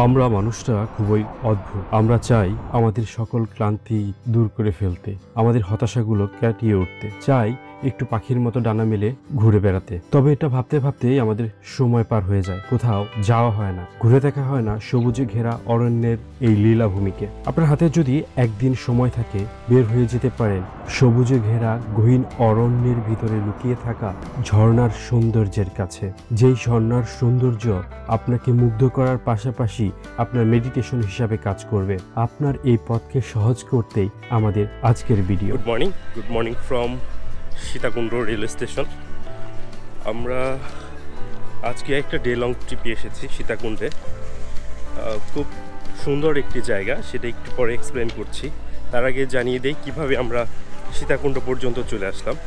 আমরা মানুষরা খুবই অদ্ভুত। আমরা চাই আমাদের সকল ক্লান্তি দূর করে ফেলতে, আমাদের হতাশাগুলো কাটিয়ে উঠতে, চাই একটু পাখির মতো ডানা মেলে ঘুরে বেড়াতে। তবে এটা ভাবতে ভাবতেই আমাদের সময় পার হয়ে যায়, কোথাও যাওয়া হয় না, ঘুরে দেখা হয় না সবুজে ঘেরা অরণ্যের এই লীলাভূমিকে। আপনার হাতে যদি একদিন সময় থাকে, বের হয়ে যেতে পারেন সবুজে ঘেরা গহীন অরণ্যের ভিতরে লুকিয়ে থাকা ঝর্ণার সৌন্দর্যের কাছে। যেই ঝর্ণার সৌন্দর্য আপনাকে মুগ্ধ করার পাশাপাশি আপনার মেডিটেশন হিসাবে কাজ করবে। আপনার এই পথকে সহজ করতেই আমাদের আজকের video. Good morning from Sitakunda rail station. আমরা আজকে একটা ডে লং ট্রিপে এসেছি সীতাকুণ্ডে। খুব সুন্দর একটি জায়গা, সেটা একটু পরে এক্সপ্লেন করছি। তার আগে জানিয়ে দেই কিভাবে আমরা সীতাকুণ্ড পর্যন্ত চলে আসলাম।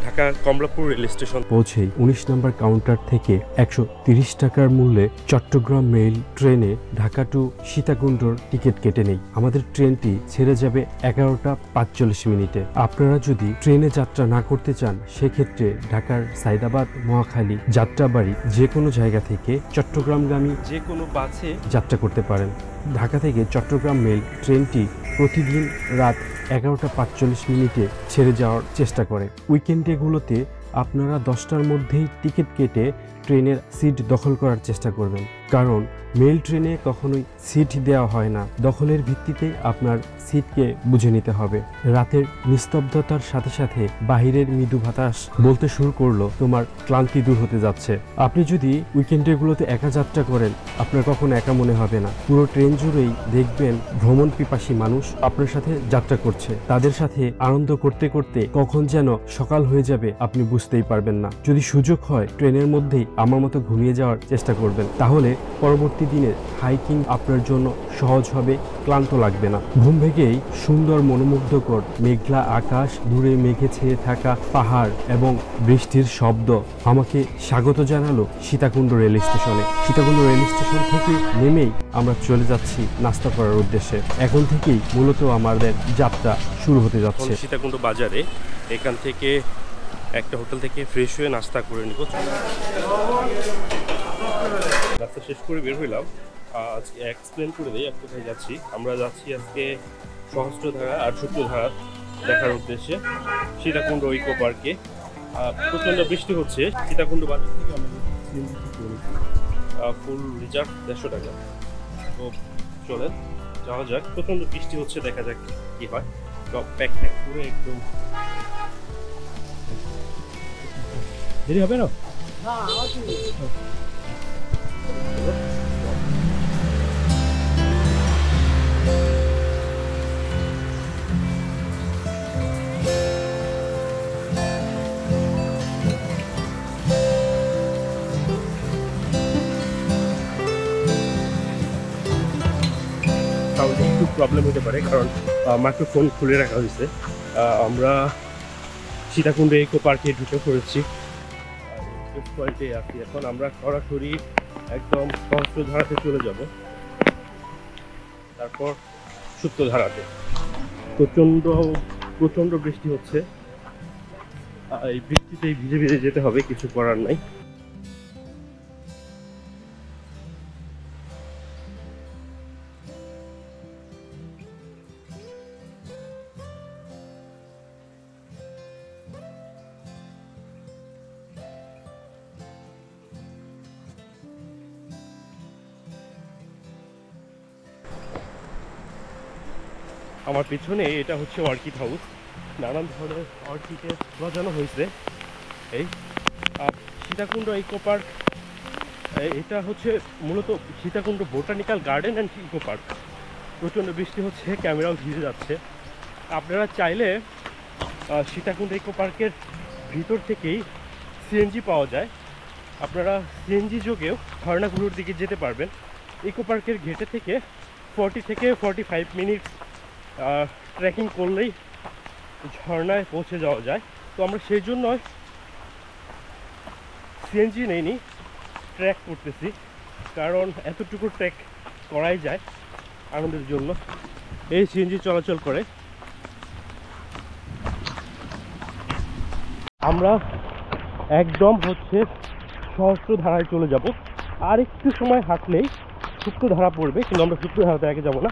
ঢাকা কমলাপুর রেল স্টেশন পৌঁছেই 19 নম্বর কাউন্টার থেকে 130 টাকার মূল্যে চট্টগ্রাম মেইল ট্রেনে ঢাকা টু সীতাকুণ্ডর টিকিট কেটে নেই। আমাদের ট্রেনটি ছেড়ে যাবে 11টা 45 মিনিটে। আপনারা যদি ট্রেনে যাত্রা না করতে চান, সেক্ষেত্রে ঢাকার সাইদাবাদ, মহাখালী, যাত্রাবাড়ি যে কোনো জায়গা থেকে চট্টগ্রামগামী যে কোনো বাসে যাত্রা করতে পারেন। ঢাকা থেকে চট্টগ্রাম মেল ট্রেনটি প্রতিদিন রাত 11টা 45 মিনিটে ছেড়ে যাওয়ার চেষ্টা করে। উইকেন্ডেগুলোতে আপনারা 10টার মধ্যেই টিকিট কেটে ট্রেনের সিট দখল করার চেষ্টা করবেন, কারণ মেল ট্রেনে কখনোই সিট দেওয়া হয় না। দখলের ভিত্তিতে আপনার সিটকে বুঝে নিতে হবে। রাতের নিস্তব্ধতার সাথে সাথে বাহিরের মৃদু বাতাস বলতে শুরু করলো তোমার ক্লান্তি দূর হতে যাচ্ছে। আপনি যদি উইকেন্ডেগুলোতে একা যাত্রা করেন, আপনার কখনো একা মনে হবে না। পুরো ট্রেন জুড়েই দেখবেন ভ্রমণ পিপাসী মানুষ আপনার সাথে যাত্রা করছে। তাদের সাথে আনন্দ করতে করতে কখন যেন সকাল হয়ে যাবে আপনি বুঝতেই পারবেন না। যদি সুযোগ হয়, ট্রেনের মধ্যেই আমার মতো ঘুমিয়ে যাওয়ার চেষ্টা করবেন, তাহলে পরবর্তী দিনের হাইকিং আপনার জন্য সহজ হবে, ক্লান্ত লাগবে না। ঘুম ভেঙেই সুন্দর মনোমুগ্ধকর মেঘলা আকাশ, দূরে মেঘে ছেয়ে থাকা পাহাড় এবং বৃষ্টির শব্দ আমাকে স্বাগত জানালো সীতাকুণ্ড রেল স্টেশনে। সীতাকুণ্ড রেল স্টেশন থেকে নেমেই আমরা চলে যাচ্ছি নাস্তা করার উদ্দেশ্যে। এখন থেকেই মূলত আমাদের যাত্রা শুরু হতে যাচ্ছে। সীতাকুণ্ড বাজারে এখান থেকে একটা হোটেল থেকে ফ্রেশ হয়ে নাস্তা করে নিব। রাস্তা শেষ করে বের হইলাম। আজকে এক্সপ্লেন করে দিই কোথায় যাচ্ছি। আমরা যাচ্ছি আজকে সহস্রধারা আর সূত্রধারা দেখার উদ্দেশ্যে সীতাকুণ্ড ইকো পার্কে। প্রচণ্ড বৃষ্টি হচ্ছে। সীতাকুণ্ড বাজার থেকে আমরা ফুল রিজার্ভ 150 টাকা। তো চলেন যাওয়া যাক। প্রচণ্ড বৃষ্টি হচ্ছে, দেখা যাক কি হয়। সব প্যাক পুরো একদম দেরি হবে না। একটু প্রবলেম হতে পারে, কারণ মাইক্রোফোন খুলে রাখা হয়েছে। আমরা সীতাকুণ্ড ইকো পার্কে ঢুকে পড়েছি। পয়েন্টে আছি এখন। আমরা সরাসরি একদম সহস্রধারাতে চলে যাব, তারপর সূত্রধারাতে। প্রচণ্ড বৃষ্টি হচ্ছে। এই বৃষ্টিতেই ভিজে ভিজে যেতে হবে, কিছু করার নাই। আমার পিছনে এটা হচ্ছে অর্কিড হাউস। নানান ধরনের অর্কিডে সাজানো হয়েছে। এই সীতাকুণ্ড ইকো পার্ক, এটা হচ্ছে মূলত Sitakunda botanical garden and eco park. প্রচণ্ড বৃষ্টি হচ্ছে, ক্যামেরাও ভিজে যাচ্ছে। আপনারা চাইলে সীতাকুণ্ড ইকো পার্কের ভিতর থেকেই সিএনজি পাওয়া যায়। আপনারা সিএনজি যোগেও ঝর্ণাগুলোর দিকে যেতে পারবেন। ইকো পার্কের গেটে থেকে 40 থেকে 45 মিনিট ট্রেকিং করলেই ঝর্ণায় পৌঁছে যাওয়া যায়। তো আমরা সেই জন্য সিএনজি নেইনি, ট্রেক করতেছি, কারণ এতটুকু ট্রেক করাই যায় আনন্দের জন্য। এই সিএনজি চলাচল করে। আমরা একদম হচ্ছে সহস্রধারায় চলে যাব। আর একটু সময় হাঁটলেই সুপ্তধারা পড়বে, কিন্তু আমরা সুপ্তধারাতে আগে যাবো না।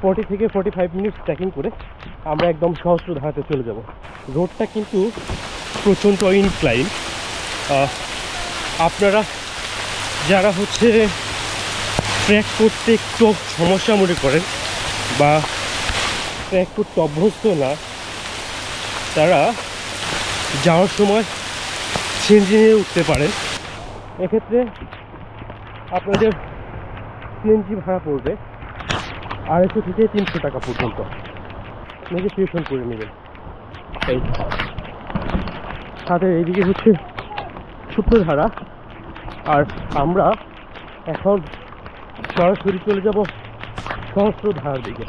40 থেকে 45 মিনিট ট্রেকিং করে আমরা একদম সহস্রধারাতে চলে যাব। রোডটা কিন্তু প্রচণ্ড ইনক্লাইন। আপনারা যারা হচ্ছে ট্রেক করতে একটু সমস্যা মনে করেন বা ট্রেক করতে অভ্যস্ত না, তারা যাওয়ার সময় সিএনজি নিয়ে উঠতে পারেন। এক্ষেত্রে আপনাদের সিএনজি ভাড়া পড়বে 250 থেকে 300 টাকা পর্যন্ত। নেগোসিয়েশন করে নেবেন। এই সাথে এইদিকে হচ্ছে সুপ্তধারা, আর আমরা এখন সরাসরি চলে যাব সহস্রধারার দিকে।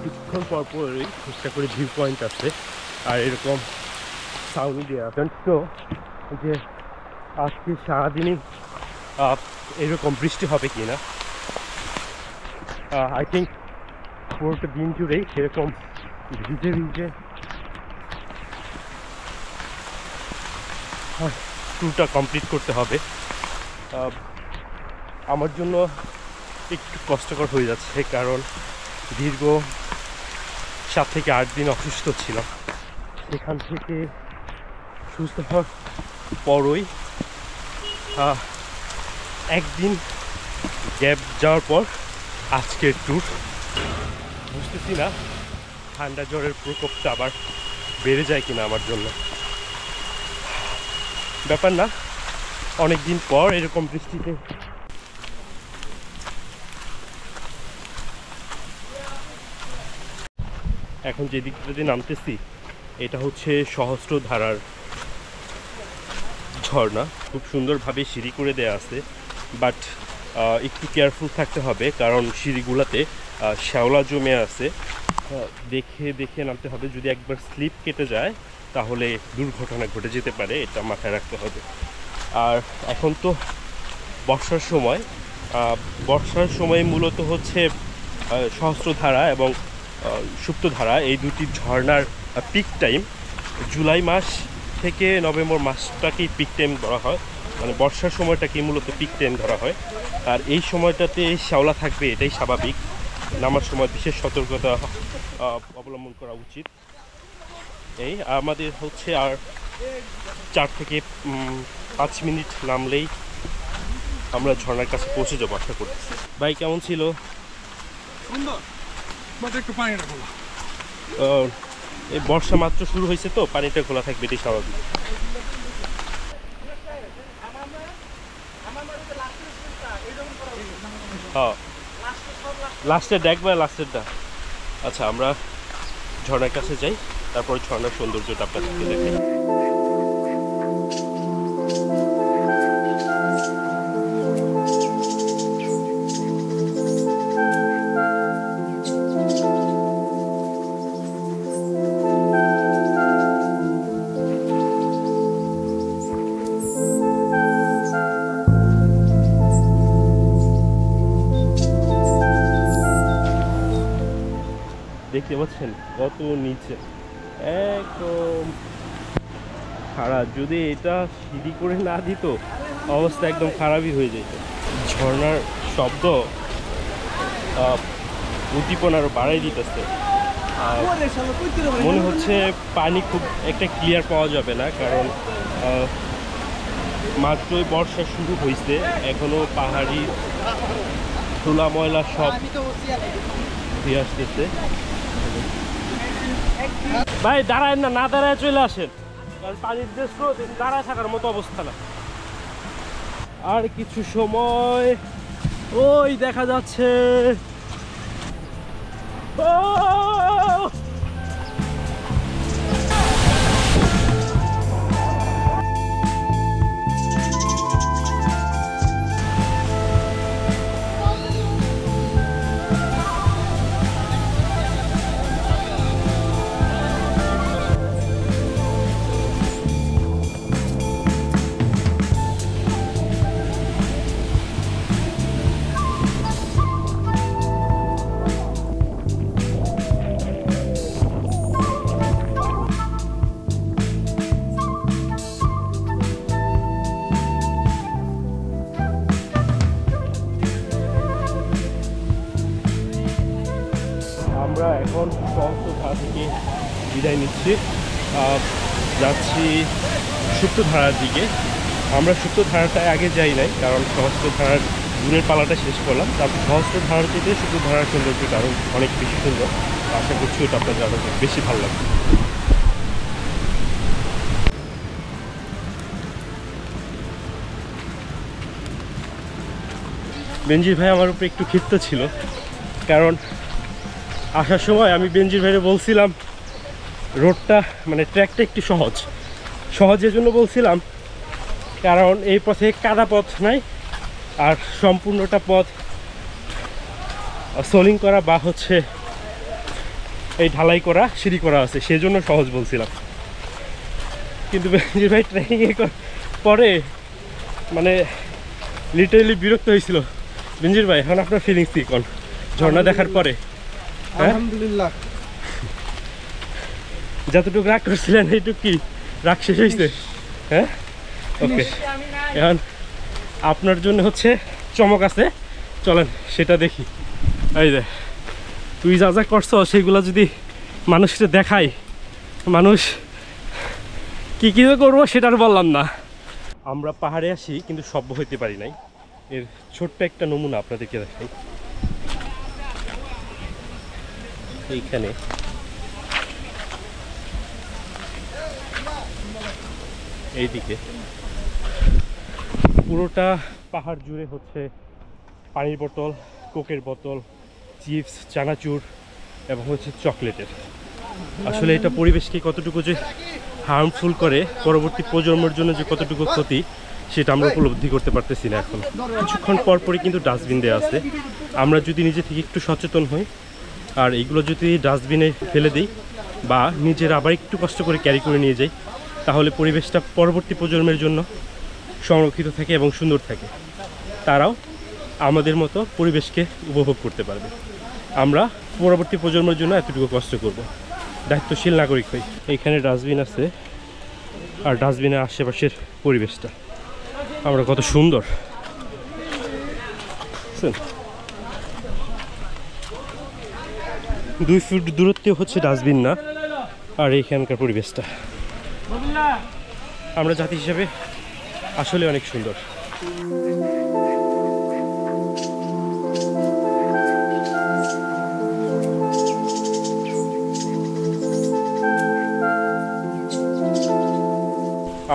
কিছুক্ষণ পরপরই চেষ্টা করে ভিউ পয়েন্ট আছে, আর এরকম সাউন্ড দেওয়া আছে। তো যে আজকে সারাদিনই এরকম বৃষ্টি হবে কি না, আই থিঙ্ক পুরোটা দিন জুড়েই সেরকম ভিজে ভিজে ট্যুরটা কমপ্লিট করতে হবে। আমার জন্য একটু কষ্টকর হয়ে যাচ্ছে, কারণ দীর্ঘ 7 থেকে 8 দিন অসুস্থ ছিলাম। সেখান থেকে সুস্থ হওয়ার পরই একদিন গ্যাপ যাওয়ার পর আজকের ট্যুর। বুঝতেছি না ঠান্ডা জ্বরের প্রকোপটা আবার বেড়ে যায় কিনা আমার জন্য। ব্যাপার না, অনেক দিন পর এরকম বৃষ্টিতে এখন যে দিকটা দিয়ে নামতেছি এটা হচ্ছে সহস্রধারার ঝর্ণা। খুব সুন্দরভাবে সিঁড়ি করে দেয়া আছে, বাট একটু কেয়ারফুল থাকতে হবে, কারণ সিঁড়িগুলোতে শ্যাওলা জমে আছে। দেখে দেখে নামতে হবে, যদি একবার স্লিপ কেটে যায় তাহলে দুর্ঘটনা ঘটে যেতে পারে, এটা মাথায় রাখতে হবে। আর এখন তো বর্ষার সময়, বর্ষার সময় মূলত হচ্ছে সহস্রধারা এবং সুপ্তধারা এই দুটি ঝর্ণার পিক টাইম জুলাই মাস থেকে নভেম্বর মাসটাকেই পিক টাইম ধরা হয়, মানে বর্ষার সময়টাকেই মূলত পিক টাইম ধরা হয়। আর এই সময়টাতে শ্যাওলা থাকবে, এটাই স্বাভাবিক। নামার সময় বিশেষ সতর্কতা অবলম্বন করা উচিত। এই আমাদের হচ্ছে আর 4 থেকে 5 মিনিট নামলেই আমরা ঝর্ণার কাছে পৌঁছে যাবো আশা করতেছি। ভাই কেমন ছিল? সুন্দর, বাট একটু পানিটা খোলা। এই বর্ষা মাত্র শুরু হয়েছে তো পানিটা খোলা থাকবে, এটাই স্বাভাবিক। হ্যাঁ, লাস্টের দেখবা, লাস্টেরটা। আচ্ছা, আমরা ঝর্ণার কাছে যাই, তারপর ঝর্ণার সৌন্দর্যটা আপনাদেরকে দেখাই। দেখতে পাচ্ছেন কত নিচে, একদম খারাপ। যদি এটা সিঁড়ি করে না দিত অবস্থা একদম খারাপই হয়ে যেত। ঝর্ণার শব্দ উদ্দীপনা আরো বাড়াই দিতেছে। মনে হচ্ছে পানি খুব একটা ক্লিয়ার পাওয়া যাবে না, কারণ মাত্রই বর্ষা শুরু হয়েছে, এখনো পাহাড়ি ধুলা ময়লা সব ধুয়ে আসতেছে। ভাই দাঁড়ায় না, না দাঁড়ায় চলে আসেন, কারণ পানির যে স্রোত দাঁড়ায় থাকার মতো অবস্থা না। আর কিছু সময় ওই দেখা যাচ্ছে আমরা এখন সহস্রধারা থেকে বিদায় নিচ্ছি, যাচ্ছি সুপ্তধারার দিকে। আমরা সুপ্তধারাটায় আগে যাই নাই, কারণ সহস্রধারার গুণের পালাটা শেষ করলাম। তারপর সহস্রধারার থেকে সুপ্তধারার সৌন্দর্যটা আরও অনেক বেশি সুন্দর। আশা করছি ওটা আপনাদের আরও বেশি ভালো লাগবে। বেনজির ভাই আমার উপরে একটু ক্ষিপ্ত ছিল, কারণ আসার সময় আমি বেনজির ভাইরে বলছিলাম রোডটা মানে ট্র্যাকটা একটু সহজের জন্য বলছিলাম, কারণ এই পথে কাদা পথ নাই, আর সম্পূর্ণটা পথ সোলিং করা বা হচ্ছে এই ঢালাই করা সিঁড়ি করা আছে, সেজন্য সহজ বলছিলাম। কিন্তু বেনজির ভাই ট্রেনিংয়ে পরে মানে লিটারেলি বিরক্ত হয়েছিল। বেনজির ভাই, এখন আপনার ফিলিংস কি কোন ঝর্ণা দেখার পরে? আলহামদুলিল্লাহ, যতটুকু রাগ করছিলেন এইটুকু কি রাগ শেষ হয়েছে? হ্যাঁ, ওকে। এখন আপনার জন্য হচ্ছে চমক আছে, চলেন সেটা দেখি। এই যে তুই যা যা করছো সেগুলো যদি মানুষকে দেখাই, মানুষ কি কী করবো সেটা আর বললাম না। আমরা পাহাড়ে আসি কিন্তু সভ্য হইতে পারি নাই, এর ছোট্ট একটা নমুনা আপনাদেরকে দেখাই। এইখানে এইদিকে পুরোটা পাহাড় জুড়ে হচ্ছে পানির বোতল, কোকের বোতল, চিপস, চানাচুর এবং হচ্ছে চকলেটের। আসলে এটা পরিবেশকে কতটুকু যে হার্মফুল করে, পরবর্তী প্রজন্মের জন্য যে কতটুকু ক্ষতি, সেটা আমরা উপলব্ধি করতে পারতেছি না। এখন কিছুক্ষণ পরপরই কিন্তু ডাস্টবিন দেওয়া আছে। আমরা যদি নিজে থেকে একটু সচেতন হই আর এইগুলো যদি ডাস্টবিনে ফেলে দিই বা নিজের আবার একটু কষ্ট করে ক্যারি করে নিয়ে যাই, তাহলে পরিবেশটা পরবর্তী প্রজন্মের জন্য সংরক্ষিত থাকে এবং সুন্দর থাকে। তারাও আমাদের মতো পরিবেশকে উপভোগ করতে পারবে। আমরা পরবর্তী প্রজন্মের জন্য এতটুকু কষ্ট করব, দায়িত্বশীল নাগরিক হই। এইখানে ডাস্টবিন আছে, আর ডাস্টবিনের আশেপাশের পরিবেশটা আমরা কত সুন্দর। 2 ফুট দূরত্বে হচ্ছে ডাস্টবিন না, আর এইখানকার পরিবেশটা আমরা জাতি হিসেবে আসলে অনেক সুন্দর।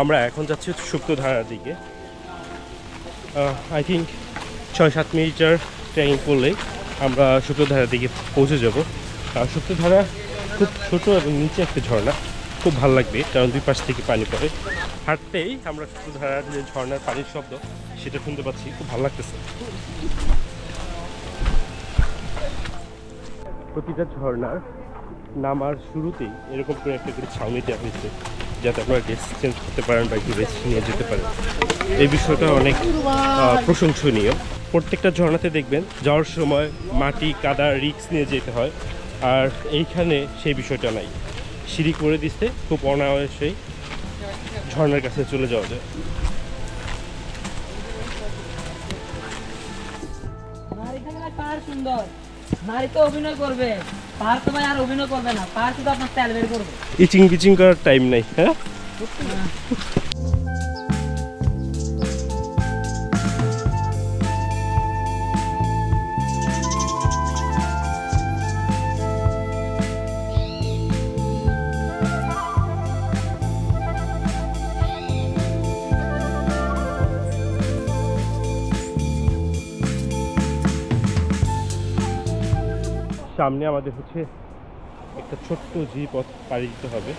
আমরা এখন যাচ্ছি সুপ্তধারার দিকে। আই থিঙ্ক 6-7 মিনিটের ট্রেকিং করলেই আমরা সুপ্তধারার দিকে পৌঁছে যাব। আর সুপ্তধারা খুব ছোট এবং নিচে একটা ঝর্ণা, খুব ভালো লাগবে কারণ দুই পাশ থেকে পানি পড়ে। হাঁটতেই আমরা সুপ্তধারার যে ঝর্ণার পানির শব্দ সেটা শুনতে পাচ্ছি, খুব ভালো লাগতেছে। প্রতিটা ঝর্ণার নামার শুরুতেই এরকম করে একটা করে ছাউনি দেওয়া হয়েছে, যাতে আপনারা ড্রেস চেঞ্জ করতে পারেন বা একটু রেস্ট নিয়ে যেতে পারেন। এই বিষয়টা অনেক প্রশংসনীয়। প্রত্যেকটা ঝর্ণাতে দেখবেন যাওয়ার সময় মাটি, কাদা, রিক্স নিয়ে যেতে হয়, আর এইখানে সেই বিষয়টা নাই। সিঁড়ি করে দিচ্ছে, খুব অনায়াসেই ঝর্ণার কাছে চলে যাওয়া যায়। ইচিং বিচিং করার টাইম নাই। হ্যাঁ, সামনে আমাদের হচ্ছে একটা ছোট্ট জিরিপথ পাড়ি দিতে হবে।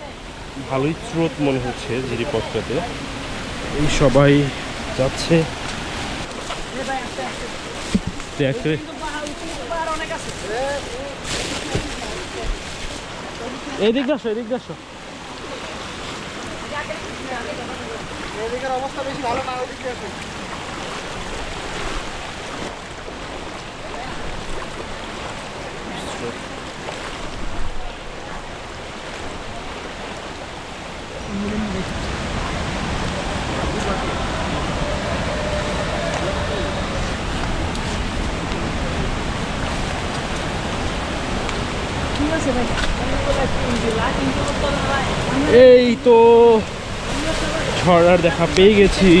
ভালোই স্রোত মনে হচ্ছে জিরিপথটাতে, এই সবাই যাচ্ছে। এদিকে আসো, এদিকে আসো। এদিকের অবস্থা বেশি ভালো না, ওদিকে আসো। এই তো ঝর্ণার দেখা পেয়ে গেছি।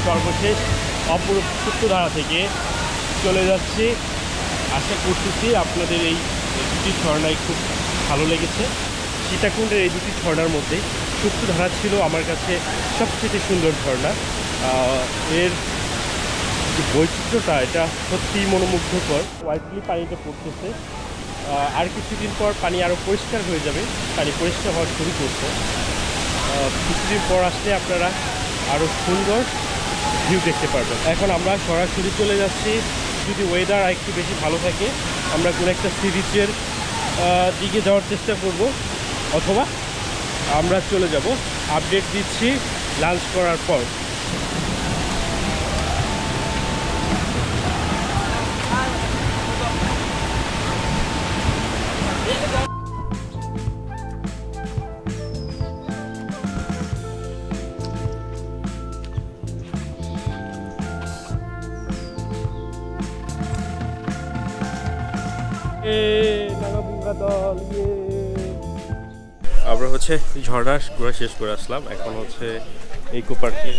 সর্বশেষ অপরূপ সূত্রধারা থেকে চলে যাচ্ছি। আশা করতেছি আপনাদের এই দুটি ঝর্ণায় খুব ভালো লেগেছে। সীতাকুণ্ডের এই দুটি ঝর্ণার মধ্যে সূত্রধারা ছিল আমার কাছে সবচেয়ে সুন্দর ঝর্ণা। এর যে বৈচিত্র্যটা এটা সত্যিই মনোমুগ্ধকর। হোয়াইটলি পানিতে পড়তেছে, আর কিছুদিন পর পানি আরও পরিষ্কার হয়ে যাবে। পানি পরিষ্কার হওয়া শুরু করছে। কিছুদিন পর আসলে আপনারা আরও সুন্দর ভিউ দেখতে পারবেন। এখন আমরা সরাসরি চলে যাচ্ছি, যদি ওয়েদার একটু বেশি ভালো থাকে আমরা কোনো একটা সি বিচের দিকে যাওয়ার চেষ্টা করব, অথবা আমরা চলে যাব। আপডেট দিচ্ছি লাঞ্চ করার পর। আমরা হচ্ছে ঝর্ণা ঘোরা শেষ করে আসলাম। এখন হচ্ছে ইকো পার্কে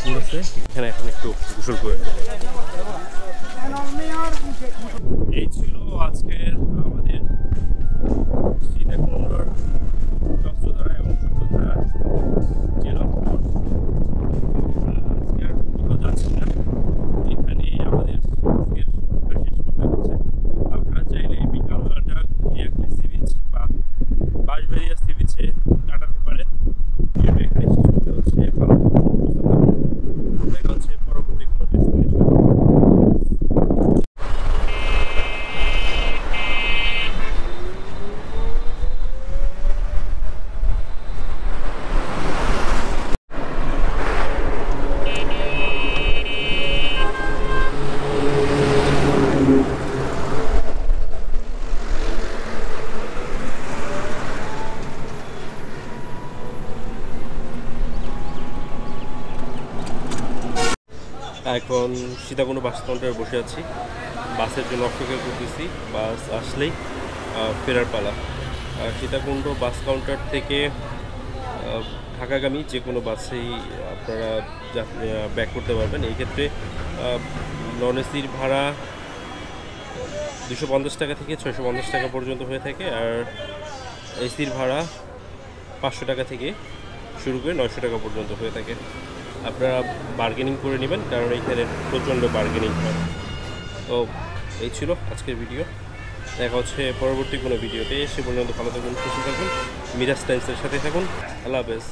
ঘুরেছে, এখানে এখন একটু গোসল করে। এই ছিল আজকের আমাদের সীতাকুণ্ডর চন্দ্রধারা এবং সূত্রধারা জেলা। আজকে আর কোথাও যাচ্ছি না, এখানেই আমাদের শেষ করতে হচ্ছে। আপনারা চাইলে বিকালবেলাটা ঘুরিয়াখালী সি বিচ বা বাঁশবাড়িয়া সি বিচে কাটাতে পারেন। এখানে শেষ করতে হচ্ছে। ভালো থাকুন, সুস্থ থাকুন, দেখা হচ্ছে পরবর্তী কোনো ডেস্টিনেশন। এখন সীতাকুণ্ড বাস কাউন্টারে বসে আছি, বাসের জন্য অপেক্ষা করতেছি। বাস আসলেই ফেরার পালা। সীতাকুণ্ড বাস কাউন্টার থেকে ঢাকাগামী যে কোনো বাসেই আপনারা ব্যাক করতে পারবেন। এই ক্ষেত্রে নন এসির ভাড়া 250 টাকা থেকে 650 টাকা পর্যন্ত হয়ে থাকে, আর এসির ভাড়া 500 টাকা থেকে শুরু করে 900 টাকা পর্যন্ত হয়ে থাকে। আপনারা বার্গেনিং করে নেবেন, কারণ এইখানে প্রচণ্ড বার্গেনিং হয়। তো এই ছিল আজকের ভিডিও। দেখা হচ্ছে পরবর্তী কোনো ভিডিওতে। সে পর্যন্ত ভালো থাকুন, খুশি থাকুন, মিরাজ টাইমসের সাথে থাকুন। আল্লাহ হাফেজ।